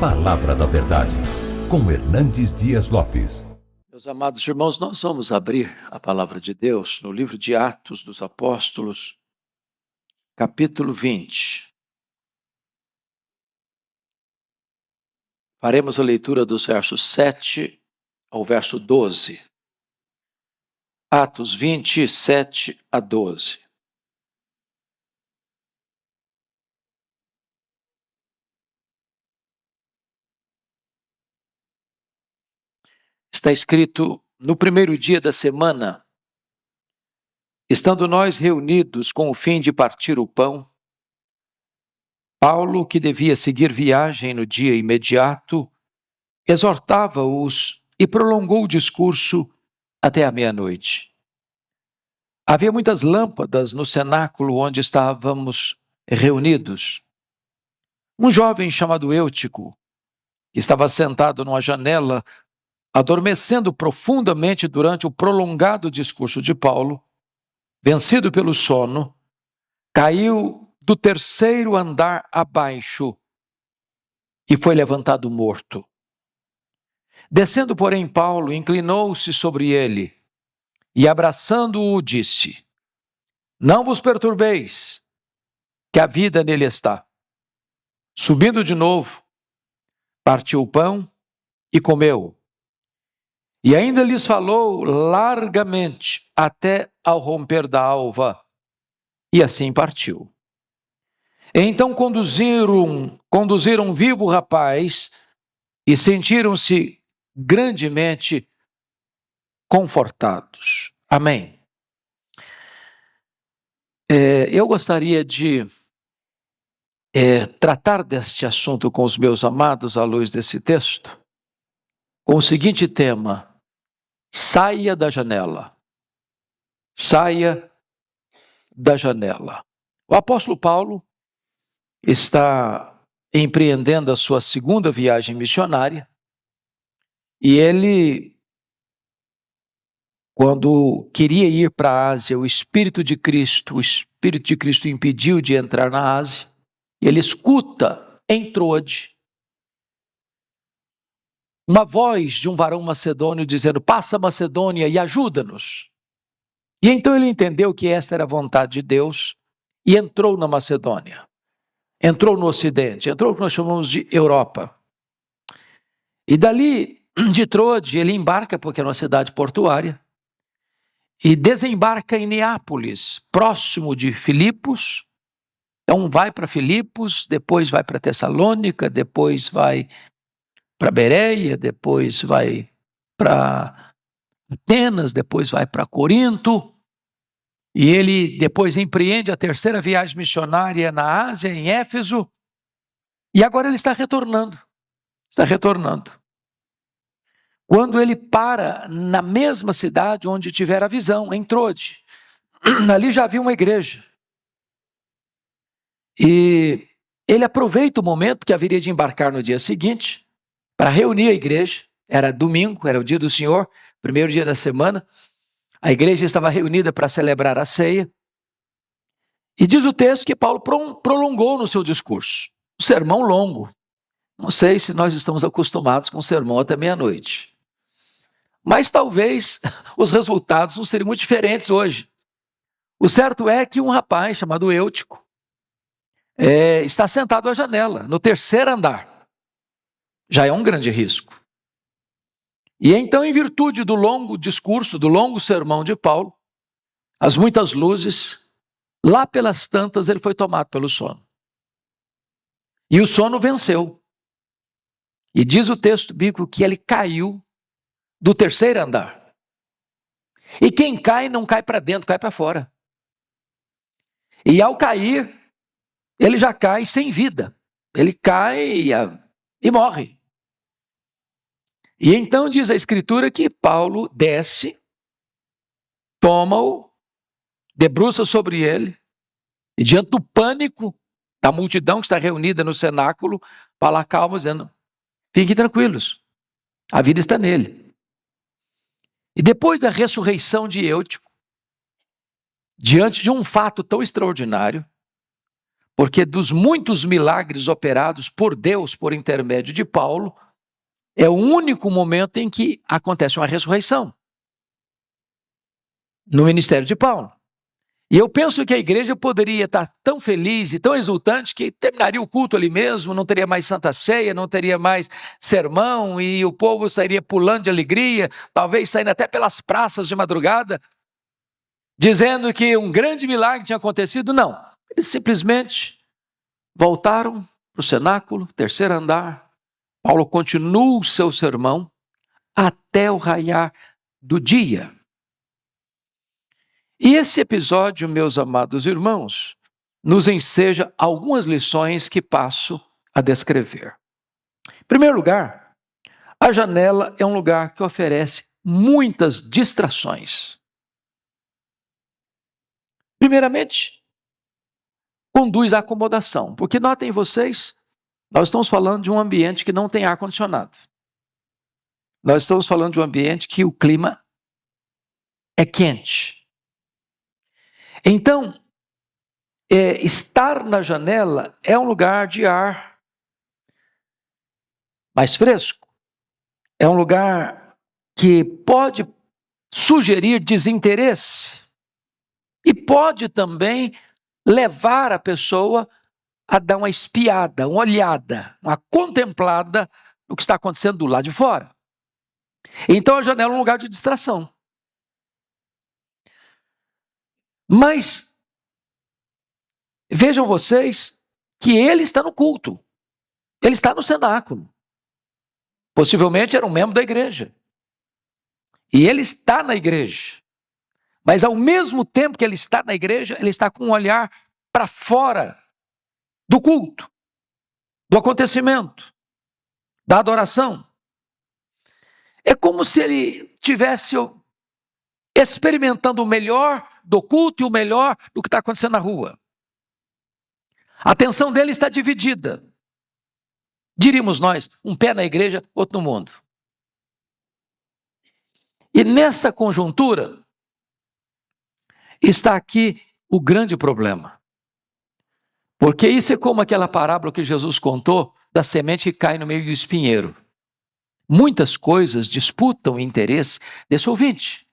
Palavra da Verdade, com Hernandes Dias Lopes. Meus amados irmãos, nós vamos abrir a Palavra de Deus no livro de Atos dos Apóstolos, capítulo 20. Faremos a leitura dos versos 7 ao verso 12. Atos 20, 7 a 12. Está escrito: no primeiro dia da semana, estando nós reunidos com o fim de partir o pão, Paulo, que devia seguir viagem no dia imediato, exortava-os e prolongou o discurso até a meia-noite. Havia muitas lâmpadas no cenáculo onde estávamos reunidos. Um jovem chamado Eutico, que estava sentado numa janela, adormecendo profundamente durante o prolongado discurso de Paulo, vencido pelo sono, caiu do terceiro andar abaixo e foi levantado morto. Descendo, porém, Paulo inclinou-se sobre ele e, abraçando-o, disse: não vos perturbeis, que a vida nele está. Subindo de novo, partiu o pão e comeu. E ainda lhes falou largamente até ao romper da alva, e assim partiu. Então conduziram vivo o rapaz e sentiram-se grandemente confortados. Amém. Eu gostaria de tratar deste assunto com os meus amados à luz desse texto, com o seguinte tema: saia da janela. Saia da janela. O apóstolo Paulo está empreendendo a sua segunda viagem missionária e ele, quando queria ir para a Ásia, o Espírito de Cristo impediu de entrar na Ásia. Ele escuta em Troade uma voz de um varão macedônio dizendo: passa a Macedônia e ajuda-nos. E então ele entendeu que esta era a vontade de Deus e entrou na Macedônia. Entrou no Ocidente, entrou no que nós chamamos de Europa. E dali, de Troade, ele embarca, porque era uma cidade portuária, e desembarca em Neápolis, próximo de Filipos. Então vai para Filipos, depois vai para Tessalônica, depois vai para Bereia, depois vai para Atenas, depois vai para Corinto. E ele depois empreende a terceira viagem missionária na Ásia, em Éfeso. E agora ele está retornando. Quando ele para na mesma cidade onde tiver a visão, em Troade. Ali já havia uma igreja. E ele aproveita o momento que haveria de embarcar no dia seguinte para reunir a igreja. Era domingo, era o dia do Senhor, primeiro dia da semana. A igreja estava reunida para celebrar a ceia. E diz o texto que Paulo prolongou no seu discurso. Um sermão longo. Não sei se nós estamos acostumados com sermão até meia-noite. Mas talvez os resultados não seriam muito diferentes hoje. O certo é que um rapaz chamado Eutico está sentado à janela, no terceiro andar. Já é um grande risco. E então, em virtude do longo discurso, do longo sermão de Paulo, as muitas luzes, lá pelas tantas ele foi tomado pelo sono. E o sono venceu. E diz o texto bíblico que ele caiu do terceiro andar. E quem cai não cai para dentro, cai para fora. E ao cair, ele já cai sem vida. Ele cai e morre. E então diz a Escritura que Paulo desce, toma-o, debruça sobre ele, e diante do pânico da multidão que está reunida no cenáculo, fala calmo, dizendo: fiquem tranquilos, a vida está nele. E depois da ressurreição de Eutico, diante de um fato tão extraordinário, porque dos muitos milagres operados por Deus por intermédio de Paulo, é o único momento em que acontece uma ressurreição no ministério de Paulo. E eu penso que a igreja poderia estar tão feliz e tão exultante que terminaria o culto ali mesmo, não teria mais Santa Ceia, não teria mais sermão e o povo sairia pulando de alegria, talvez saindo até pelas praças de madrugada, dizendo que um grande milagre tinha acontecido. Não, eles simplesmente voltaram para o cenáculo, terceiro andar. Paulo continua o seu sermão até o raiar do dia. E esse episódio, meus amados irmãos, nos enseja algumas lições que passo a descrever. Em primeiro lugar, a janela é um lugar que oferece muitas distrações. Primeiramente, conduz à acomodação, porque notem vocês, nós estamos falando de um ambiente que não tem ar-condicionado. Nós estamos falando de um ambiente que o clima é quente. Então, estar na janela é um lugar de ar mais fresco. É um lugar que pode sugerir desinteresse e pode também levar a pessoa a dar uma espiada, uma olhada, uma contemplada no que está acontecendo do lado de fora. Então a janela é um lugar de distração. Mas vejam vocês que ele está no culto, ele está no cenáculo. Possivelmente era um membro da igreja. E ele está na igreja. Mas ao mesmo tempo que ele está na igreja, ele está com um olhar para fora do culto, do acontecimento, da adoração. É como se ele tivesse experimentando o melhor do culto e o melhor do que está acontecendo na rua. A atenção dele está dividida. Diríamos nós, um pé na igreja, outro no mundo. E nessa conjuntura está aqui o grande problema. Porque isso é como aquela parábola que Jesus contou da semente que cai no meio do espinheiro. Muitas coisas disputam o interesse desse ouvinte.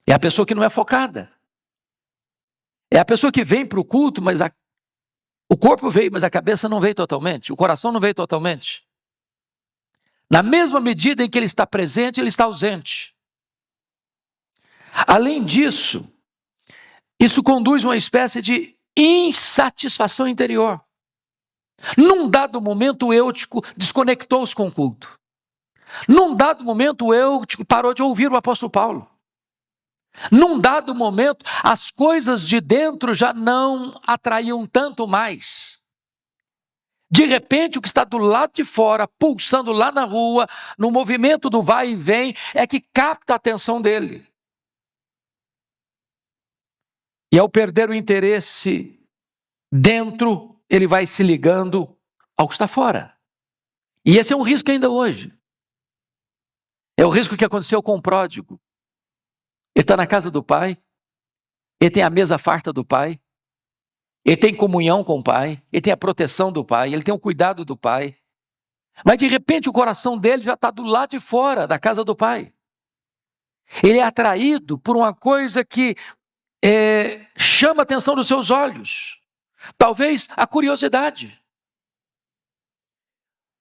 É a pessoa que não é focada. É a pessoa que vem para o culto, mas o corpo veio, mas a cabeça não veio totalmente. O coração não veio totalmente. Na mesma medida em que ele está presente, ele está ausente. Além disso, isso conduz a uma espécie de insatisfação interior. Num dado momento, o eutico desconectou-se com o culto. Num dado momento, o eutico parou de ouvir o apóstolo Paulo. Num dado momento, as coisas de dentro já não atraíam tanto mais. De repente, o que está do lado de fora, pulsando lá na rua, no movimento do vai e vem, é que capta a atenção dele. E ao perder o interesse dentro, ele vai se ligando ao que está fora. E esse é um risco ainda hoje. É o risco que aconteceu com o pródigo. Ele está na casa do pai, ele tem a mesa farta do pai, ele tem comunhão com o pai, ele tem a proteção do pai, ele tem o cuidado do pai. Mas de repente o coração dele já está do lado de fora da casa do pai. Ele é atraído por uma coisa que chama a atenção dos seus olhos. Talvez a curiosidade.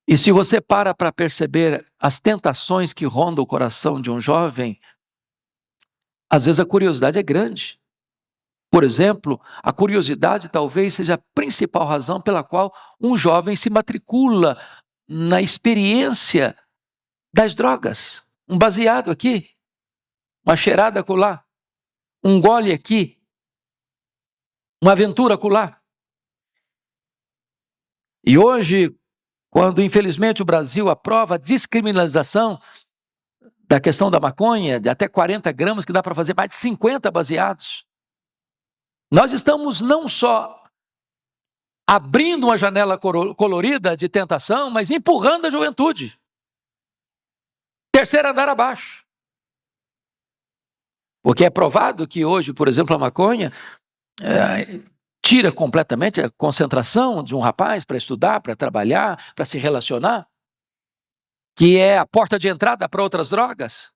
E se você para perceber as tentações que rondam o coração de um jovem, às vezes a curiosidade é grande. Por exemplo, a curiosidade talvez seja a principal razão pela qual um jovem se matricula na experiência das drogas. Um baseado aqui, uma cheirada acolá, um gole aqui, uma aventura acolá. E hoje, quando infelizmente o Brasil aprova a descriminalização da questão da maconha, de até 40 gramas, que dá para fazer mais de 50 baseados, nós estamos não só abrindo uma janela colorida de tentação, mas empurrando a juventude. Terceiro andar abaixo. Porque é provado que hoje, por exemplo, a maconha tira completamente a concentração de um rapaz para estudar, para trabalhar, para se relacionar, que é a porta de entrada para outras drogas.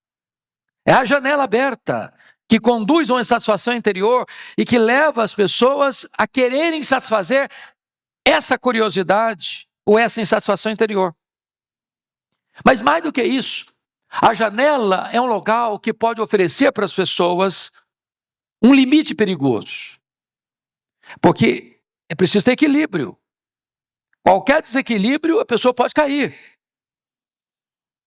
É a janela aberta que conduz a uma insatisfação interior e que leva as pessoas a quererem satisfazer essa curiosidade ou essa insatisfação interior. Mas mais do que isso, a janela é um local que pode oferecer para as pessoas um limite perigoso. Porque é preciso ter equilíbrio. Qualquer desequilíbrio, a pessoa pode cair.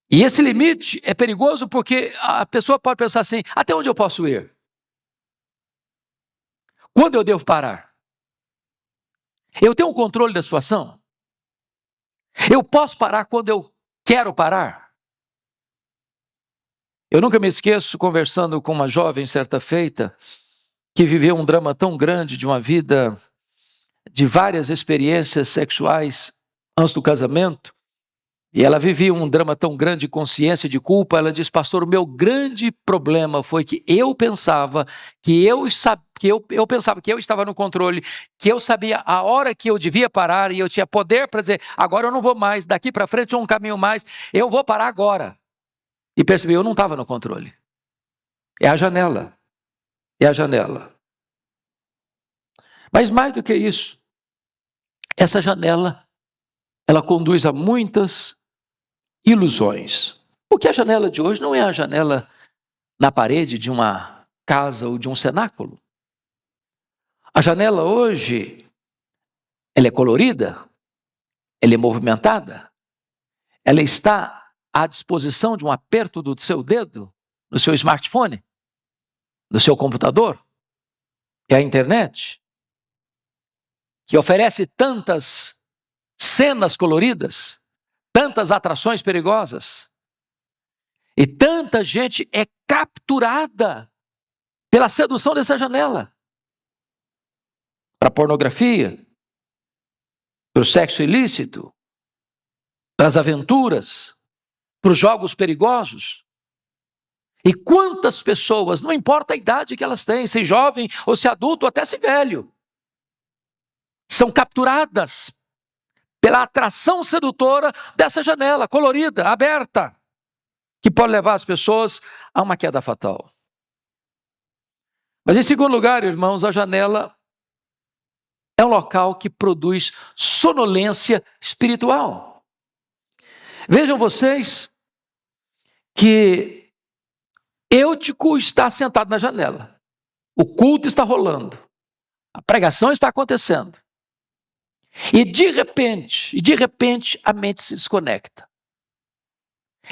E esse limite é perigoso porque a pessoa pode pensar assim: até onde eu posso ir? Quando eu devo parar? Eu tenho um controle da situação? Eu posso parar quando eu quero parar? Eu nunca me esqueço, conversando com uma jovem certa feita, que viveu um drama tão grande de uma vida de várias experiências sexuais antes do casamento, e ela vivia um drama tão grande de consciência, de culpa. Ela diz: pastor, o meu grande problema foi que eu pensava que eu pensava que eu estava no controle, que eu sabia a hora que eu devia parar e eu tinha poder para dizer: agora eu não vou mais, daqui para frente é um caminho mais, eu vou parar agora. E percebi, eu não estava no controle. É a janela. É a janela. Mas mais do que isso, essa janela, ela conduz a muitas ilusões. Porque a janela de hoje não é a janela na parede de uma casa ou de um cenáculo. A janela hoje, ela é colorida, ela é movimentada, ela está à disposição de um aperto do seu dedo, no seu smartphone, no seu computador. É a internet, que oferece tantas cenas coloridas, tantas atrações perigosas, e tanta gente é capturada pela sedução dessa janela. Para a pornografia, para o sexo ilícito, para as aventuras, para os jogos perigosos. E quantas pessoas, não importa a idade que elas têm, se jovem ou se adulto ou até se velho, são capturadas pela atração sedutora dessa janela colorida, aberta, que pode levar as pessoas a uma queda fatal. Mas em segundo lugar, irmãos, a janela é um local que produz sonolência espiritual. Vejam vocês que Eutico está sentado na janela, o culto está rolando, a pregação está acontecendo, e de repente a mente se desconecta.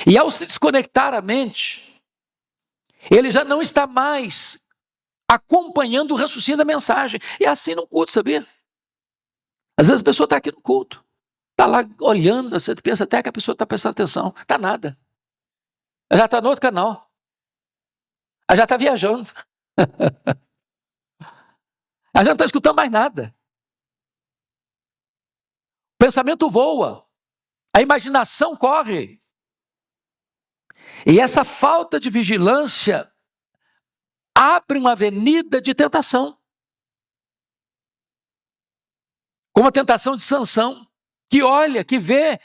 E ao se desconectar a mente, ele já não está mais acompanhando o raciocínio da mensagem. É assim no culto, sabia? Às vezes a pessoa está aqui no culto, está lá olhando, você pensa até que a pessoa está prestando atenção, está nada. Ela já está no outro canal. Ela já está viajando. Ela já não está escutando mais nada. O pensamento voa. A imaginação corre. E essa falta de vigilância abre uma avenida de tentação. Como a tentação de Sansão, que olha, que vê,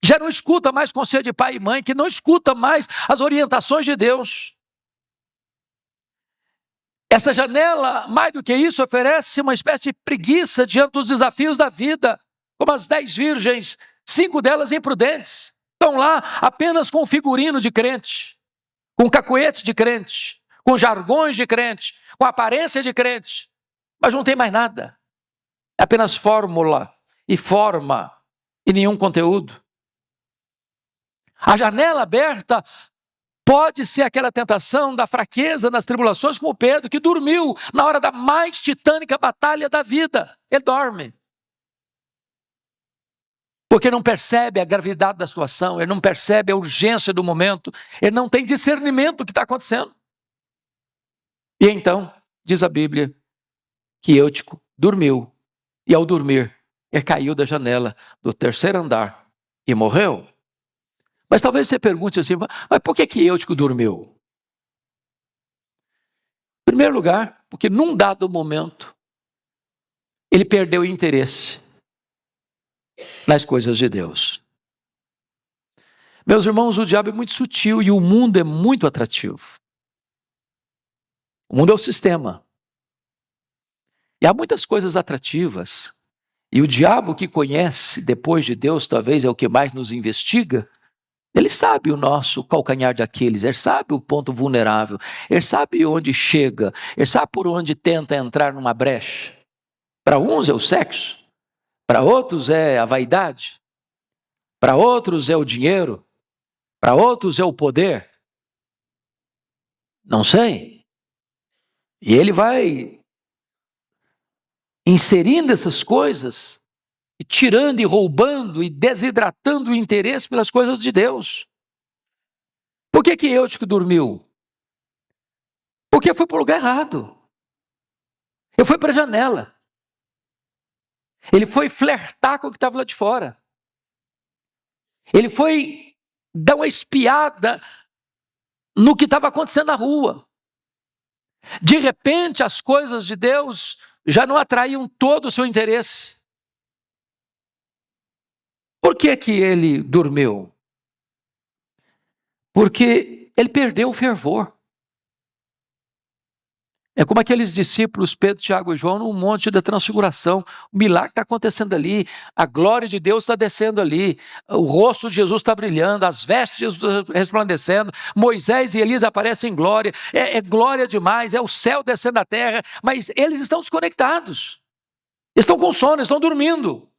já não escuta mais conselho de pai e mãe, que não escuta mais as orientações de Deus. Essa janela, mais do que isso, oferece uma espécie de preguiça diante dos desafios da vida, como as 10 virgens, 5 delas imprudentes, estão lá apenas com figurino de crente, com cacuete de crente, com jargões de crente, com aparência de crente, mas não tem mais nada. É apenas fórmula e forma e nenhum conteúdo. A janela aberta pode ser aquela tentação da fraqueza nas tribulações, como Pedro, que dormiu na hora da mais titânica batalha da vida. Ele dorme. Porque não percebe a gravidade da situação, ele não percebe a urgência do momento, ele não tem discernimento do que está acontecendo. E então, diz a Bíblia, que Eutico dormiu, e ao dormir, ele caiu da janela do 3º andar e morreu. Mas talvez você pergunte assim, mas por que Eutico dormiu? Em primeiro lugar, porque num dado momento, ele perdeu o interesse nas coisas de Deus. Meus irmãos, o diabo é muito sutil e o mundo é muito atrativo. O mundo é o sistema. E há muitas coisas atrativas. E o diabo, que conhece depois de Deus, talvez é o que mais nos investiga, ele sabe o nosso calcanhar de Aquiles, ele sabe o ponto vulnerável, ele sabe onde chega, ele sabe por onde tenta entrar numa brecha. Para uns é o sexo, para outros é a vaidade, para outros é o dinheiro, para outros é o poder. Não sei. E ele vai inserindo essas coisas, e tirando e roubando e desidratando o interesse pelas coisas de Deus. Por que Eutico dormiu? Porque foi para o lugar errado. Ele foi para a janela. Ele foi flertar com o que estava lá de fora. Ele foi dar uma espiada no que estava acontecendo na rua. De repente, as coisas de Deus já não atraíam todo o seu interesse. Por que ele dormiu? Porque ele perdeu o fervor. É como aqueles discípulos, Pedro, Tiago e João, no Monte da Transfiguração. O milagre está acontecendo ali, a glória de Deus está descendo ali, o rosto de Jesus está brilhando, as vestes de Jesus resplandecendo, Moisés e Elias aparecem em glória, é glória demais, é o céu descendo à terra, mas eles estão desconectados, estão com sono, estão dormindo.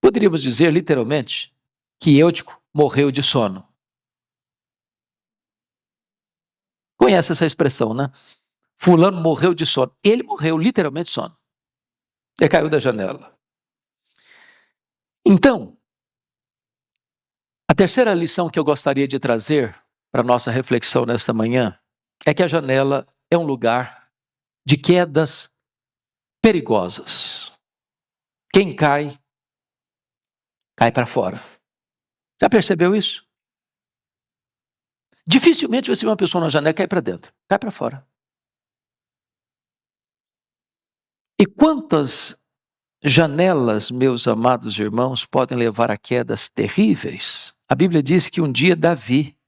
Poderíamos dizer, literalmente, que Eutico morreu de sono. Conhece essa expressão, né? Fulano morreu de sono. Ele morreu literalmente de sono. Ele caiu da janela. Então, a terceira lição que eu gostaria de trazer para a nossa reflexão nesta manhã é que a janela é um lugar de quedas perigosas. Quem cai, cai para fora. Já percebeu isso? Dificilmente você vê uma pessoa na janela e cai para dentro, cai para fora. E quantas janelas, meus amados irmãos, podem levar a quedas terríveis? A Bíblia diz que um dia Davi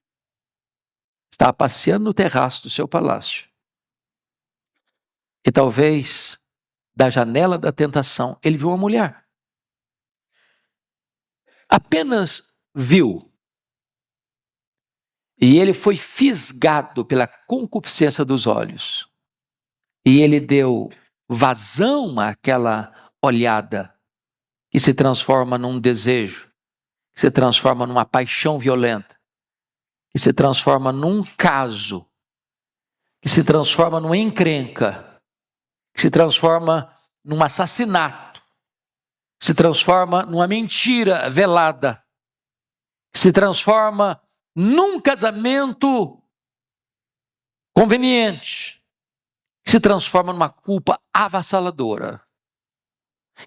estava passeando no terraço do seu palácio. E talvez, da janela da tentação, ele viu uma mulher. Apenas viu. E ele foi fisgado pela concupiscência dos olhos. E ele deu vazão àquela olhada que se transforma num desejo, que se transforma numa paixão violenta, que se transforma num caso, que se transforma numa encrenca, que se transforma num assassinato, que se transforma numa mentira velada, que se transforma num casamento conveniente, que se transforma numa culpa avassaladora,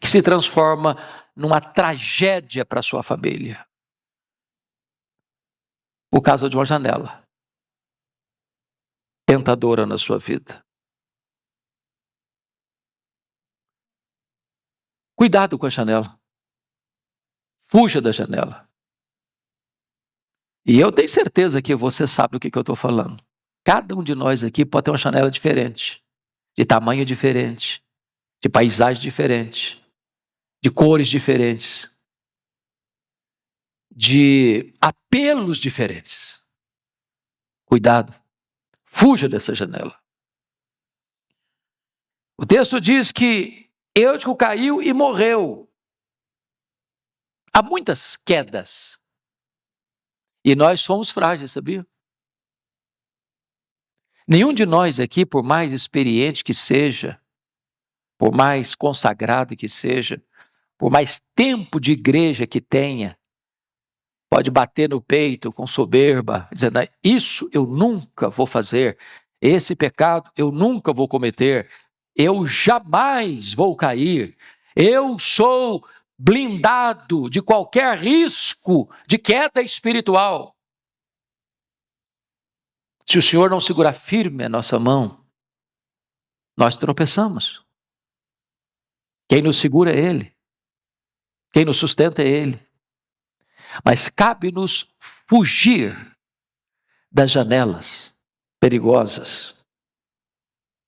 que se transforma numa tragédia para a sua família, por causa de uma janela tentadora na sua vida. Cuidado com a janela. Fuja da janela. E eu tenho certeza que você sabe do que eu estou falando. Cada um de nós aqui pode ter uma janela diferente, de tamanho diferente, de paisagem diferente, de cores diferentes, de apelos diferentes. Cuidado. Fuja dessa janela. O texto diz que Eutico caiu e morreu. Há muitas quedas. E nós somos frágeis, sabia? Nenhum de nós aqui, por mais experiente que seja, por mais consagrado que seja, por mais tempo de igreja que tenha, pode bater no peito com soberba, dizendo, isso eu nunca vou fazer, esse pecado eu nunca vou cometer, eu jamais vou cair, eu sou blindado de qualquer risco de queda espiritual. Se o Senhor não segurar firme a nossa mão, nós tropeçamos. Quem nos segura é Ele. Quem nos sustenta é Ele. Mas cabe-nos fugir das janelas perigosas.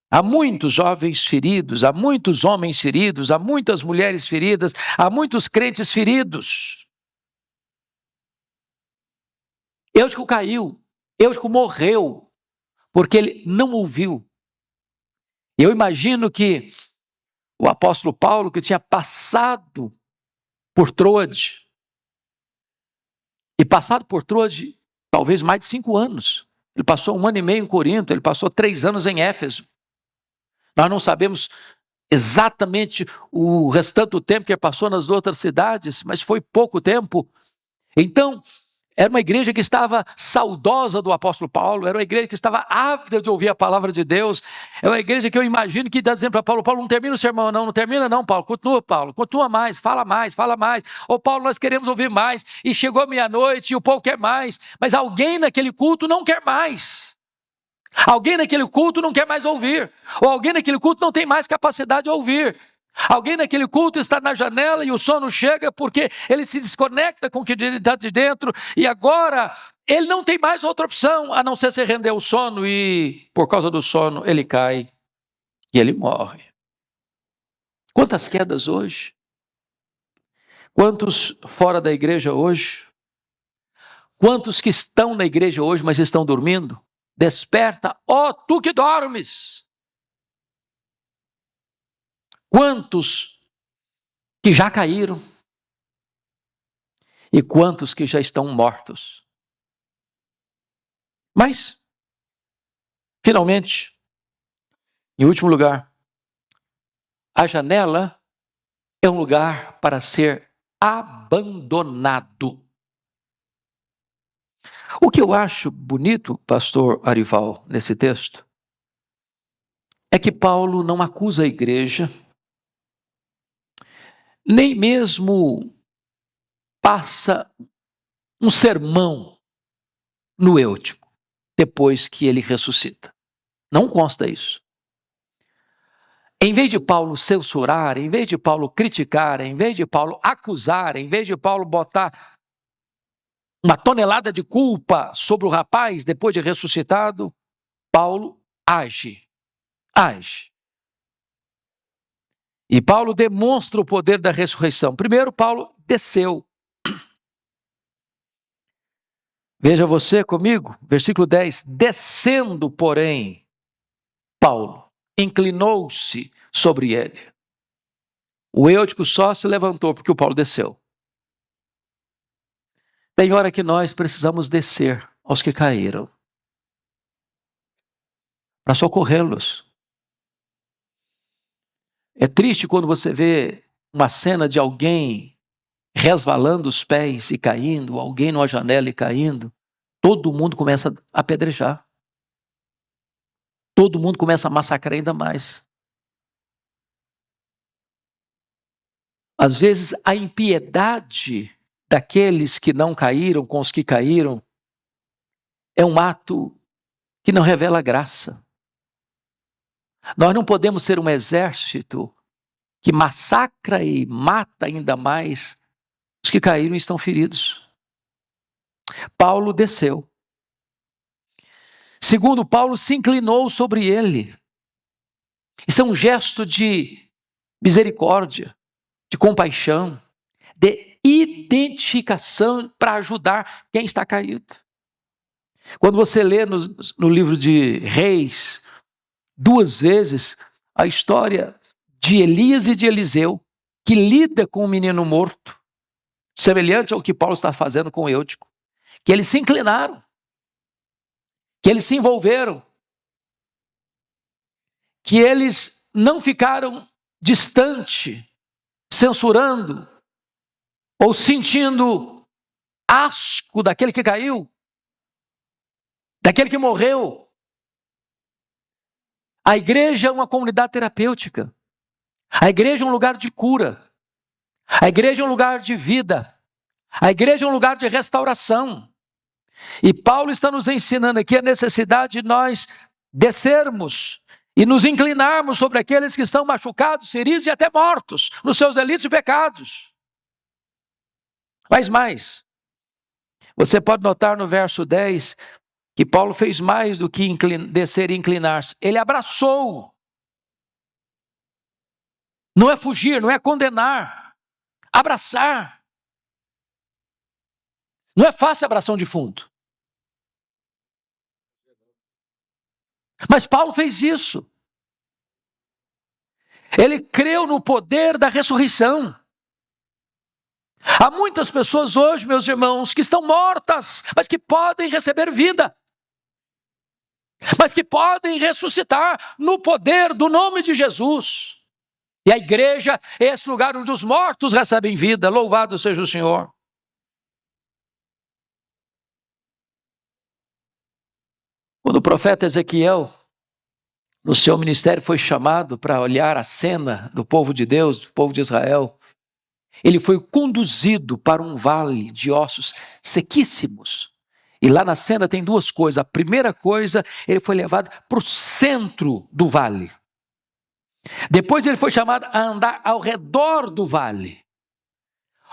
Há muitos jovens feridos, há muitos homens feridos, há muitas mulheres feridas, há muitos crentes feridos. Eutico caiu, Eutico morreu, porque ele não ouviu. Eu imagino que o apóstolo Paulo, que tinha passado por Troade, e passado por Troade talvez mais de 5 anos. Ele passou 1 ano e meio em Corinto, ele passou 3 anos em Éfeso. Nós não sabemos exatamente o restante do tempo que ele passou nas outras cidades, mas foi pouco tempo. Então, era uma igreja que estava saudosa do apóstolo Paulo, era uma igreja que estava ávida de ouvir a palavra de Deus, é uma igreja que eu imagino que dá dizendo para Paulo, Paulo, não termina o sermão não termina não, Paulo, continua mais, fala mais, ô Paulo, nós queremos ouvir mais, e chegou a meia-noite e o povo quer mais, mas alguém naquele culto não quer mais, alguém naquele culto não quer mais ouvir, ou alguém naquele culto não tem mais capacidade de ouvir. Alguém naquele culto está na janela e o sono chega porque ele se desconecta com o que está de dentro e agora ele não tem mais outra opção a não ser se render ao sono e por causa do sono ele cai e ele morre. Quantas quedas hoje? Quantos fora da igreja hoje? Quantos que estão na igreja hoje mas estão dormindo? Desperta, ó tu que dormes! Quantos que já caíram e quantos que já estão mortos. Mas, finalmente, em último lugar, a janela é um lugar para ser abandonado. O que eu acho bonito, pastor Arival, nesse texto, é que Paulo não acusa a igreja, nem mesmo passa um sermão no Eutico, depois que ele ressuscita. Não consta isso. Em vez de Paulo censurar, em vez de Paulo criticar, em vez de Paulo acusar, em vez de Paulo botar uma tonelada de culpa sobre o rapaz depois de ressuscitado, Paulo age. E Paulo demonstra o poder da ressurreição. Primeiro, Paulo desceu. Veja você comigo, versículo 10. Descendo, porém, Paulo inclinou-se sobre ele. O Eutico só se levantou porque o Paulo desceu. Tem hora que nós precisamos descer aos que caíram para socorrê-los. É triste quando você vê uma cena de alguém resvalando os pés e caindo, alguém numa janela e caindo, todo mundo começa a apedrejar. Todo mundo começa a massacrar ainda mais. Às vezes a impiedade daqueles que não caíram com os que caíram é um ato que não revela graça. Nós não podemos ser um exército que massacra e mata ainda mais os que caíram e estão feridos. Paulo desceu. Segundo, Paulo se inclinou sobre ele. Isso é um gesto de misericórdia, de compaixão, de identificação para ajudar quem está caído. Quando você lê no livro de Reis, 2 vezes, a história de Elias e de Eliseu, que lida com um menino morto, semelhante ao que Paulo está fazendo com Eutico, que eles se inclinaram, que eles se envolveram, que eles não ficaram distante, censurando, ou sentindo asco daquele que caiu, daquele que morreu. A igreja é uma comunidade terapêutica. A igreja é um lugar de cura. A igreja é um lugar de vida. A igreja é um lugar de restauração. E Paulo está nos ensinando aqui a necessidade de nós descermos e nos inclinarmos sobre aqueles que estão machucados, feridos e até mortos nos seus delitos e pecados. Mas mais, você pode notar no verso 10 que Paulo fez mais do que descer e inclinar-se. Ele abraçou. Não é fugir, não é condenar. Abraçar. Não é fácil abraçar um defunto. Mas Paulo fez isso. Ele creu no poder da ressurreição. Há muitas pessoas hoje, meus irmãos, que estão mortas, mas que podem receber vida. Mas que podem ressuscitar no poder do nome de Jesus. E a igreja é esse lugar onde os mortos recebem vida. Louvado seja o Senhor. Quando o profeta Ezequiel, no seu ministério, foi chamado para olhar a cena do povo de Deus, do povo de Israel, ele foi conduzido para um vale de ossos sequíssimos. E lá na cena tem duas coisas. A primeira coisa, ele foi levado para o centro do vale. Depois ele foi chamado a andar ao redor do vale.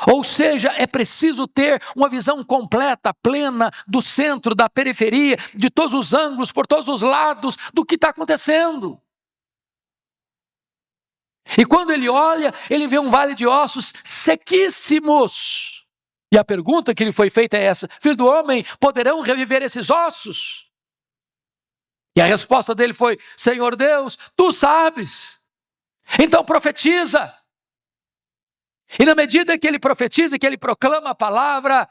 Ou seja, é preciso ter uma visão completa, plena, do centro, da periferia, de todos os ângulos, por todos os lados, do que está acontecendo. E quando ele olha, ele vê um vale de ossos sequíssimos. E a pergunta que lhe foi feita é essa: filho do homem, poderão reviver esses ossos? E a resposta dele foi: Senhor Deus, tu sabes. Então profetiza. E na medida que ele profetiza, que ele proclama a palavra,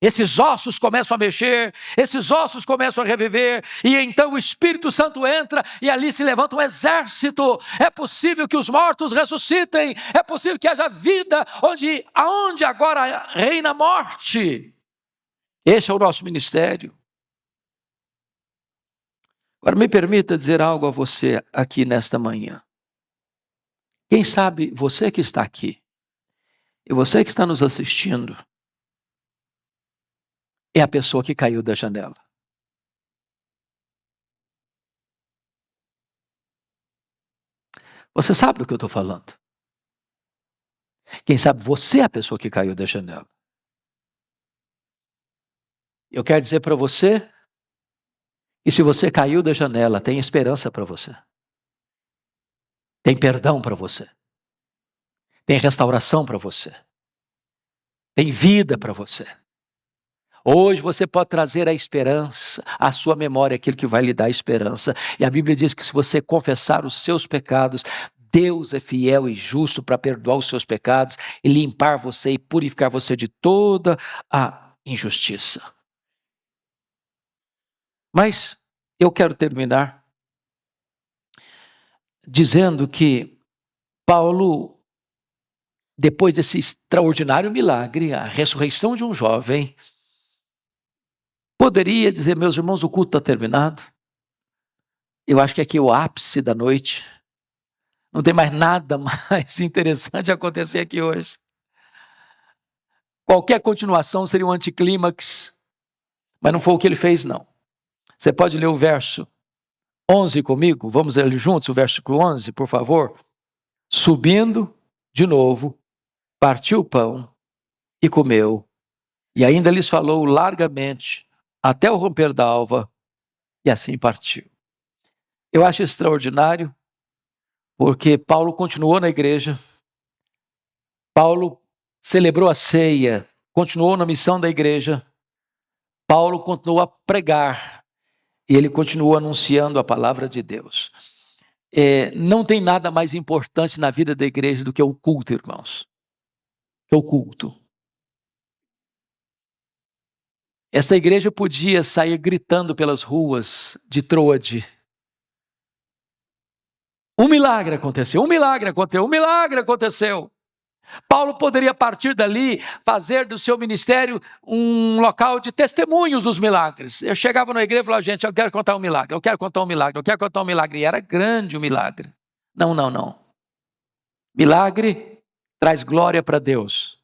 esses ossos começam a mexer, esses ossos começam a reviver, e então o Espírito Santo entra e ali se levanta um exército. É possível que os mortos ressuscitem, é possível que haja vida aonde agora reina a morte. Esse é o nosso ministério. Agora me permita dizer algo a você aqui nesta manhã. Quem sabe você que está aqui, e você que está nos assistindo, é a pessoa que caiu da janela. Você sabe do que eu estou falando? Quem sabe você é a pessoa que caiu da janela. Eu quero dizer para você que se você caiu da janela, tem esperança para você. Tem perdão para você. Tem restauração para você. Tem vida para você. Hoje você pode trazer a esperança, à sua memória, aquilo que vai lhe dar esperança. E a Bíblia diz que se você confessar os seus pecados, Deus é fiel e justo para perdoar os seus pecados e limpar você e purificar você de toda a injustiça. Mas eu quero terminar dizendo que Paulo, depois desse extraordinário milagre, a ressurreição de um jovem, poderia dizer: meus irmãos, o culto está terminado. Eu acho que aqui é o ápice da noite. Não tem mais nada mais interessante a acontecer aqui hoje. Qualquer continuação seria um anticlímax. Mas não foi o que ele fez, não. Você pode ler o verso 11 comigo? Vamos ler juntos o versículo 11, por favor? Subindo de novo, partiu o pão e comeu. E ainda lhes falou largamente até o romper da alva, e assim partiu. Eu acho extraordinário, porque Paulo continuou na igreja, Paulo celebrou a ceia, continuou na missão da igreja, Paulo continuou a pregar, e ele continuou anunciando a palavra de Deus. Não tem nada mais importante na vida da igreja do que o culto, irmãos. Que é o culto. Esta igreja podia sair gritando pelas ruas de Troade. Um milagre aconteceu, um milagre aconteceu, um milagre aconteceu. Paulo poderia, a partir dali, fazer do seu ministério um local de testemunhos dos milagres. Eu chegava na igreja e falava: gente, eu quero contar um milagre, eu quero contar um milagre, eu quero contar um milagre. E era grande o milagre. Não. Milagre traz glória para Deus.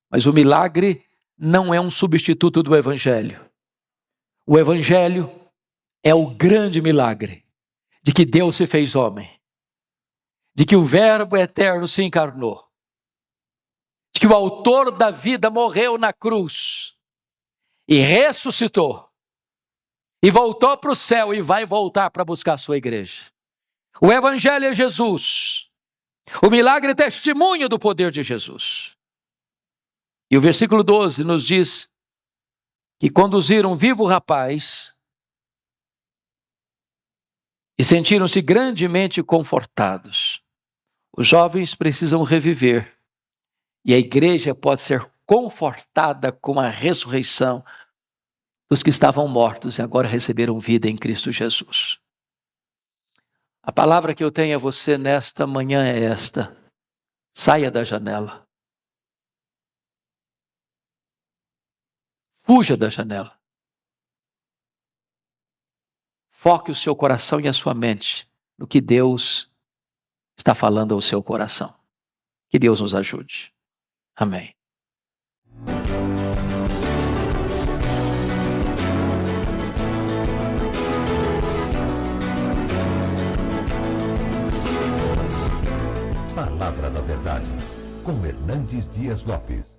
Mas o milagre não é um substituto do evangelho. O Evangelho é o grande milagre de que Deus se fez homem, de que o Verbo eterno se encarnou, de que o autor da vida morreu na cruz e ressuscitou, e voltou para o céu e vai voltar para buscar a sua igreja. O Evangelho é Jesus. O milagre é testemunho do poder de Jesus. E o versículo 12 nos diz que conduziram vivo o rapaz e sentiram-se grandemente confortados. Os jovens precisam reviver e a igreja pode ser confortada com a ressurreição dos que estavam mortos e agora receberam vida em Cristo Jesus. A palavra que eu tenho a você nesta manhã é esta: saia da janela. Fuja da janela. Foque o seu coração e a sua mente no que Deus está falando ao seu coração. Que Deus nos ajude. Amém. Palavra da Verdade, com Hernandes Dias Lopes.